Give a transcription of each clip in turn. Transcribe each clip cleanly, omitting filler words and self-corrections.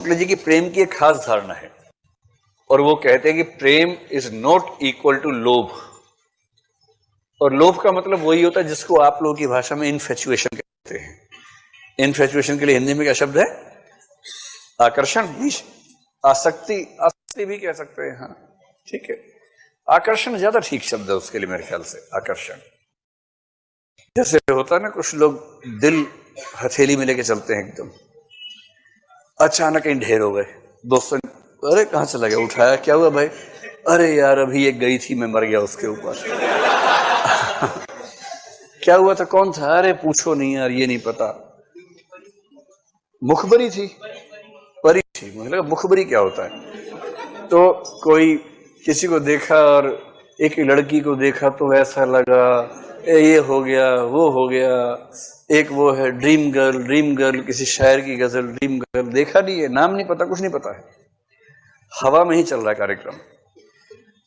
शुक्ल जी की प्रेम की एक खास धारणा है और वो कहते हैं कि प्रेम इज नॉट इक्वल टू लोभ। और लोभ का मतलब वही होता है जिसको आप लोगों की भाषा में इनफैचुएशन कहते हैं। इनफैचुएशन के लिए हिंदी में क्या शब्द है? आकर्षण, आसक्ति, आसक्ति भी कह सकते हैं। हाँ ठीक है, आकर्षण ज्यादा ठीक शब्द है उसके लिए मेरे ख्याल से। आकर्षण जैसे होता है ना, कुछ लोग दिल हथेली में लेके चलते हैं, एकदम अचानक इन ढेर हो गए। दोस्तों ने अरे कहाँ चला गया, उठाया, क्या हुआ भाई? अरे यार अभी एक गई थी, मैं मर गया उसके ऊपर। क्या हुआ था, कौन था? अरे पूछो नहीं यार, ये नहीं पता। मुखबरी थी, परी थी। मुझे लगा मुखबरी क्या होता है। तो कोई किसी को देखा और एक लड़की को देखा तो ऐसा लगा ये हो गया वो हो गया। एक वो है ड्रीम गर्ल, ड्रीम गर्ल किसी शायर की गजल, ड्रीम गर्ल देखा नहीं है, नाम नहीं पता, कुछ नहीं पता है, हवा में ही चल रहा है कार्यक्रम।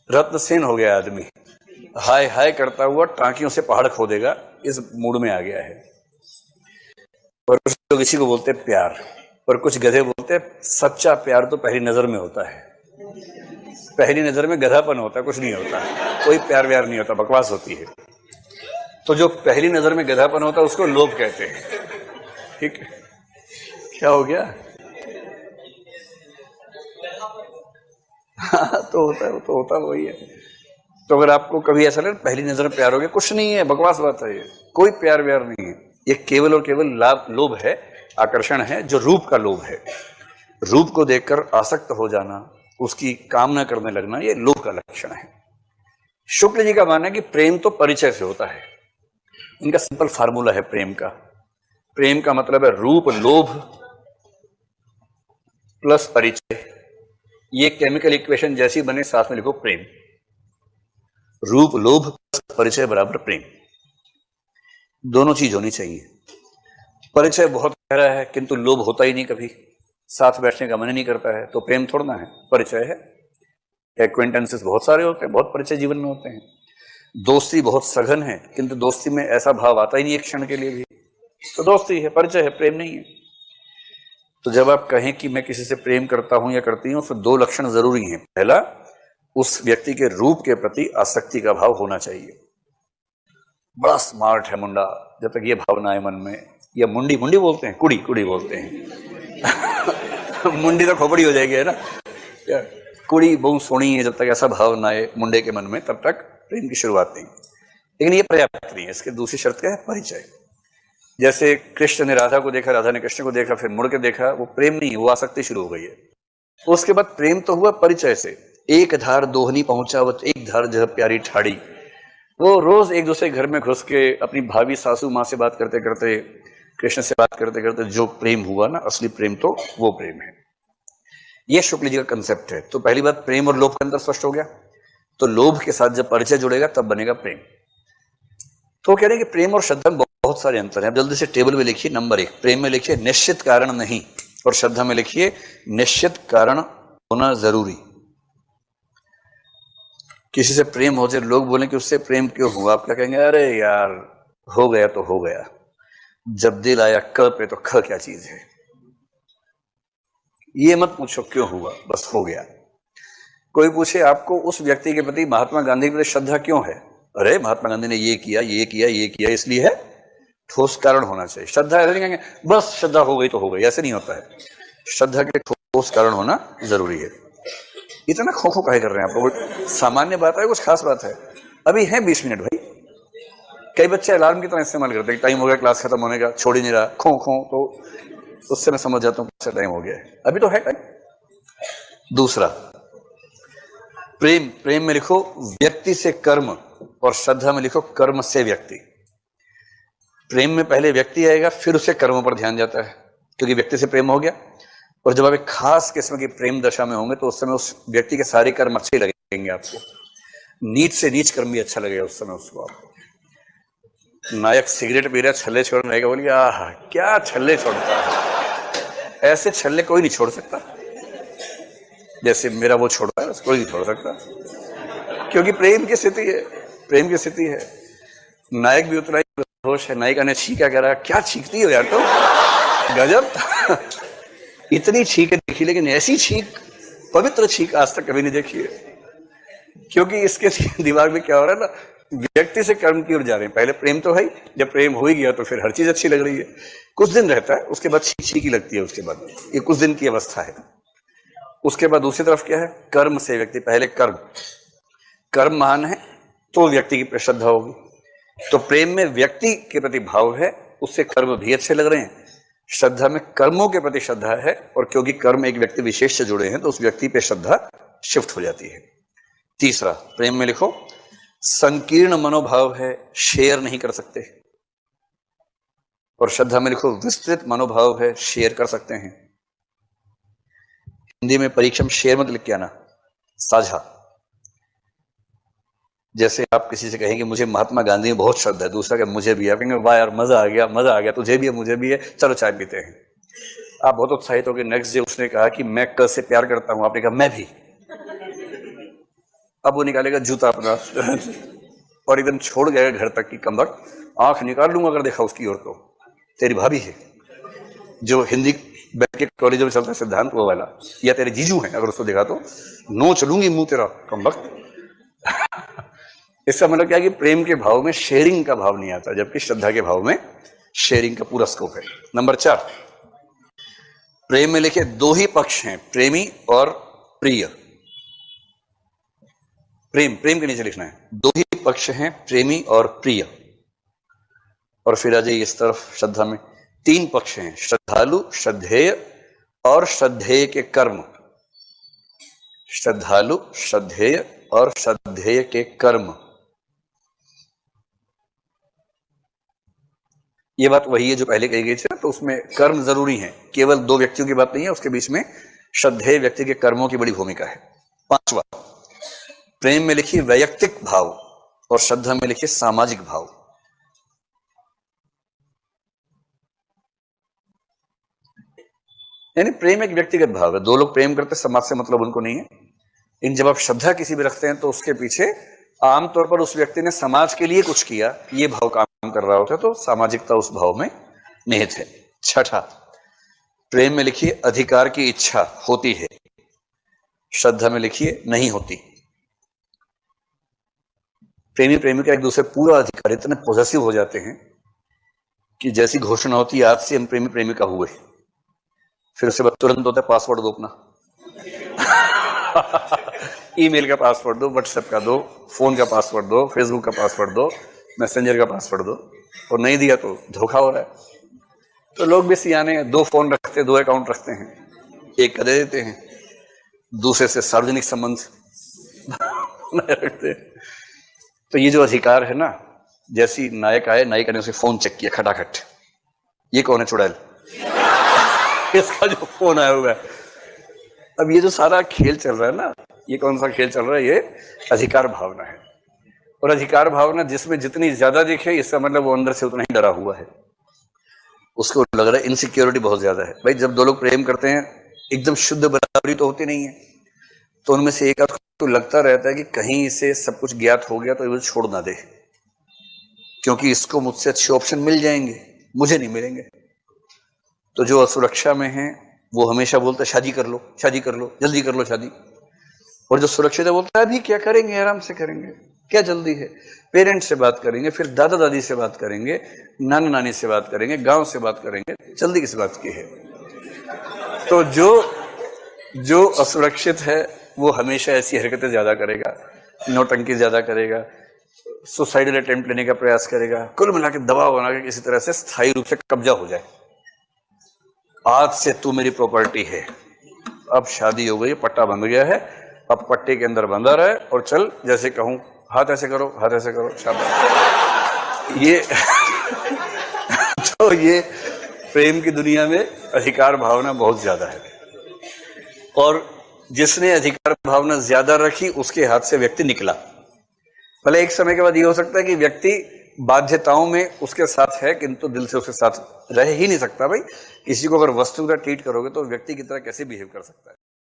रत्न सेन हो गया आदमी, हाय हाय करता हुआ टांकियों से पहाड़ खोदेगा, इस मूड में आ गया है। और कुछ लोग इसी को बोलते हैं प्यार, और कुछ गधे बोलते हैं सच्चा प्यार तो पहली नजर में होता है। पहली नजर में गधापन होता है, कुछ नहीं होता है, कोई प्यार व्यार नहीं होता, बकवास होती है। तो जो पहली नजर में गधापन होता है उसको लोभ कहते हैं। ठीक है, क्या हो गया? हाँ तो होता है, वो तो होता वही है। तो अगर आपको कभी ऐसा लगे पहली नजर में प्यार हो गया, कुछ नहीं है, बकवास बात है, ये कोई प्यार व्यार नहीं है। ये केवल और केवल लोभ है, आकर्षण है, जो रूप का लोभ है। रूप को देखकर आसक्त हो जाना, उसकी कामना करने लगना, ये लोभ का लक्षण है। शुक्ल जी का मानना है कि प्रेम तो परिचय से होता है। इनका सिंपल फार्मूला है प्रेम का। प्रेम का मतलब है रूप लोभ प्लस परिचय। ये केमिकल इक्वेशन जैसी बने, साथ में लिखो प्रेम। रूप लोभ प्लस परिचय बराबर प्रेम। दोनों चीज होनी चाहिए। परिचय बहुत गहरा है किंतु लोभ होता ही नहीं, कभी साथ बैठने का मन ही नहीं करता है, तो प्रेम थोड़ा है, परिचय है। एक्वेंटेंसेस बहुत सारे होते हैं, बहुत परिचय जीवन में होते हैं। दोस्ती बहुत सघन है किंतु दोस्ती में ऐसा भाव आता ही नहीं एक क्षण के लिए भी, तो दोस्ती है, परिचय है, प्रेम नहीं है। तो जब आप कहें कि मैं किसी से प्रेम करता हूं या करती हूं, तो दो लक्षण जरूरी हैं। पहला, उस व्यक्ति के रूप के प्रति आसक्ति का भाव होना चाहिए। बड़ा स्मार्ट है मुंडा, जब तक ये भावना है मन में, या मुंडी, मुंडी बोलते हैं, कुड़ी, कुड़ी बोलते हैं। मुंडी तो खोपड़ी हो जाएगी, है ना। कुड़ी बहुत सोनी है, जब तक ऐसा भाव ना आए मुंडे के मन में, तब तक प्रेम की शुरुआत नहीं। लेकिन ये पर्याप्त नहीं है, इसके दूसरी शर्त क्या है? परिचय। जैसे कृष्ण ने राधा को देखा, राधा ने कृष्ण को देखा, फिर मुड़ के देखा, वो प्रेम नहीं, वो आसक्ति शुरू हो गई है। उसके बाद प्रेम तो हुआ परिचय से। एक धार दोहनी पहुंचावत, एक धार जह प्यारी ठाड़ी। वो रोज एक दूसरे घर में घुस के अपनी भाभी सासू माँ से बात करते करते, कृष्ण से बात करते करते जो प्रेम हुआ ना, असली प्रेम, तो वो प्रेम है। ये शुक्ल जी का कंसेप्ट है। तो पहली बात, प्रेम और लोभ का अंतर स्पष्ट हो गया। तो लोभ के साथ जब परिचय जुड़ेगा तब बनेगा प्रेम। तो कह रहे हैं कि प्रेम और श्रद्धा में बहुत सारे अंतर हैं। जल्दी से टेबल में लिखिए। नंबर 1, प्रेम में लिखिए निश्चित कारण नहीं, और श्रद्धा में लिखिए निश्चित कारण होना जरूरी। किसी से प्रेम हो जाए, लोग बोलें कि उससे प्रेम क्यों हुआ, आप क्या कहेंगे? अरे यार हो गया तो हो गया। जब दिल आया क पे तो ख क्या चीज है। ये मत पूछो क्यों हुआ, बस हो गया। कोई पूछे आपको उस व्यक्ति के प्रति, महात्मा गांधी के प्रति श्रद्धा क्यों है? अरे महात्मा गांधी ने ये किया, ये किया, ये किया, इसलिए है। ठोस कारण होना चाहिए। श्रद्धा ऐसे नहीं कहेंगे बस श्रद्धा हो गई तो हो गई, ऐसे नहीं होता है। श्रद्धा के ठोस कारण होना जरूरी है। इतना खो खो काहे कर रहे हैं आप लोग? सामान्य बात है, कुछ खास बात है। अभी है 20 मिनट भाई। कई बच्चे अलार्म की तरह इस्तेमाल करते हैं, टाइम हो गया, क्लास खत्म होने का, छोड़ ही नहीं रहा, खो खो, तो उससे मैं समझ जाता हूँ टाइम हो गया है, अभी तो है टाइम। दूसरा, प्रेम, प्रेम में लिखो व्यक्ति से कर्म, और श्रद्धा में लिखो कर्म से व्यक्ति। प्रेम में पहले व्यक्ति आएगा, फिर उसे कर्म पर ध्यान जाता है, क्योंकि व्यक्ति से प्रेम हो गया। और जब आप एक खास किस्म की प्रेम दशा में होंगे तो उस समय उस व्यक्ति के सारे कर्म अच्छे लगेंगे आपको। नीच से नीच कर्म भी अच्छा लगेगा उस समय उसको। आपको नायक सिगरेट पी रहा, छल्ले छोड़ रहेगा, बोलिए आह क्या छल्ले छोड़ता है। ऐसे छल्ले कोई नहीं छोड़ सकता, जैसे मेरा वो छोड़ रहा है, कोई नहीं छोड़ सकता, क्योंकि प्रेम की स्थिति है, प्रेम की स्थिति है। नायक भी उतना ही होश है। नायिका ने छींका, कह रहा क्या छींकती हो यार, तो गजब। इतनी छींक देखी, लेकिन ऐसी छींक, पवित्र छींक आज तक कभी नहीं देखी है। क्योंकि इसके दिमाग में क्या हो रहा है ना, व्यक्ति से कर्म की ओर जा रहे हैं। पहले प्रेम तो है, जब प्रेम हो ही गया तो फिर हर चीज अच्छी लग रही है। कुछ दिन रहता है, उसके बाद छींकी लगती है। उसके बाद ये कुछ दिन की अवस्था है। उसके बाद दूसरी तरफ क्या है, कर्म से व्यक्ति, पहले कर्म महान है तो व्यक्ति की श्रद्धा होगी। तो प्रेम में व्यक्ति के प्रति भाव है, उससे कर्म भी अच्छे लग रहे हैं। श्रद्धा में कर्मों के प्रति श्रद्धा है, और क्योंकि कर्म एक व्यक्ति विशेष से जुड़े हैं तो उस व्यक्ति पे श्रद्धा शिफ्ट हो जाती है। तीसरा, प्रेम में लिखो, संकीर्ण मनोभाव है, शेयर नहीं कर सकते। और श्रद्धा में लिखो, विस्तृत मनोभाव है, शेयर कर सकते हैं। हिंदी में परीक्षा में शेयर मत लिख के आना, साझा। जैसे आप किसी से कहेंगे मुझे महात्मा गांधी में बहुत श्रद्धा है, दूसरा कहे मुझे भी है, आप कहेंगे वाह यार मजा आ गया, तुझे भी है, मुझे भी है, चलो चाय पीते हैं। आप बहुत उत्साहित हो गए। नेक्स्ट डे उसने कहा कि मैं क से प्यार करता हूं, आपने कहा मैं भी। अब वो निकालेगा जूता अपना और एकदम छोड़ गया घर तक की कमबख्त, आंख निकाल लूंगा अगर देखा उसकी ओर तो तेरी भाभी है। जो हिंदी बैठ के कॉलेजों में चलता है सिद्धांत वो वाला, या तेरे जीजू हैं, अगर उसको देखा तो नोच लूंगी मुंह तेरा कमबख्त। इसका मतलब क्या है कि प्रेम के भाव में शेयरिंग का भाव नहीं आता, जबकि श्रद्धा के भाव में शेयरिंग का पूरा स्कोप है। नंबर 4, प्रेम में लिखे दो ही पक्ष हैं, प्रेमी और प्रिय। प्रेम के नीचे लिखना है, दो ही पक्ष हैं, प्रेमी और प्रिय। और फिर आ जाइए इस तरफ, श्रद्धा में 3 पक्ष हैं, श्रद्धालु, श्रद्धेय और श्रद्धेय के कर्म। श्रद्धालु, श्रद्धेय और श्रद्धेय के कर्म। ये बात वही है जो पहले कही गई थी, तो उसमें कर्म जरूरी है, केवल 2 व्यक्तियों की बात नहीं है, उसके बीच में श्रद्धेय व्यक्ति के कर्मों की बड़ी भूमिका है। 5वां, प्रेम में लिखिए वैयक्तिक भाव और श्रद्धा में लिखिए सामाजिक भाव। यानी प्रेम एक व्यक्तिगत भाव है, 2 लोग प्रेम करते, समाज से मतलब उनको नहीं है। इन जब आप श्रद्धा किसी भी रखते हैं तो उसके पीछे आमतौर पर उस व्यक्ति ने समाज के लिए कुछ किया, ये भाव काम कर रहा होता है, तो सामाजिकता उस भाव में निहित है। 6ठा, प्रेम में लिखिए अधिकार की इच्छा होती है, श्रद्धा में लिखिए नहीं होती। प्रेमी प्रेमिका एक दूसरे पूरा अधिकार, इतने पॉजेसिव हो जाते हैं कि जैसी घोषणा होती है आज से हम प्रेमी प्रेमिका हुए, फिर उसके बाद तुरंत होता है पासवर्ड दो अपना। ईमेल का पासवर्ड दो, व्हाट्सएप का दो, फोन का पासवर्ड दो, फेसबुक का पासवर्ड दो, मैसेंजर का पासवर्ड दो, और नहीं दिया तो धोखा हो रहा है। तो लोग भी सियाने हैं, 2 फोन रखते हैं, 2 अकाउंट रखते हैं, एक का दे देते हैं, दूसरे से सार्वजनिक संबंध रखते हैं। तो ये जो अधिकार है ना, जैसी नायक आए, नायिका ने उसे फोन चेक किया खटाखट, ये कौन है चुड़ैल, इसका जो फोन आया हुआ है। अब ये जो सारा खेल चल रहा है ना, ये कौन सा खेल चल रहा है, ये अधिकार भावना है। और अधिकार भावना जिसमें जितनी ज्यादा दिखे, इसका मतलब वो अंदर से उतना ही डरा हुआ है, उसको लग रहा है इनसिक्योरिटी बहुत ज्यादा है। भाई जब 2 लोग प्रेम करते हैं, एकदम शुद्ध बराबरी तो होती नहीं है, तो उनमें से एक आध तो लगता रहता है कि कहीं इसे सब कुछ ज्ञात हो गया तो ये छोड़ ना दे, क्योंकि इसको मुझसे अच्छे ऑप्शन मिल जाएंगे, मुझे नहीं मिलेंगे। तो जो असुरक्षा में है वो हमेशा बोलता है शादी कर लो, शादी कर लो, जल्दी कर लो शादी। और जो सुरक्षित है बोलता है अभी क्या करेंगे, आराम से करेंगे, क्या जल्दी है, पेरेंट्स से बात करेंगे, फिर दादा दादी से बात करेंगे, नाना नानी से बात करेंगे, गांव से बात करेंगे, जल्दी किस बात की है। तो जो असुरक्षित है वो हमेशा ऐसी हरकतें ज्यादा करेगा, नौटंकी ज्यादा करेगा, सुसाइडल अटेम्प्ट लेने का प्रयास करेगा, कुल मिला के दबाव बना के किसी तरह से स्थायी रूप से कब्जा हो जाए। आज से तू मेरी प्रॉपर्टी है, अब शादी हो गई, पट्टा बंध गया है, अब पट्टे के अंदर बंधा रहे और चल जैसे कहूं, हाथ ऐसे करो, हाथ ऐसे करो, शाबाश। ये तो ये प्रेम की दुनिया में अधिकार भावना बहुत ज्यादा है, और जिसने अधिकार भावना ज्यादा रखी उसके हाथ से व्यक्ति निकला। भले एक समय के बाद ये हो सकता है कि व्यक्ति बाध्यताओं में उसके साथ है, किंतु दिल से उसके साथ रह ही नहीं सकता। भाई किसी को अगर वस्तु की तरह ट्रीट करोगे तो व्यक्ति की तरह कैसे बिहेव कर सकता है।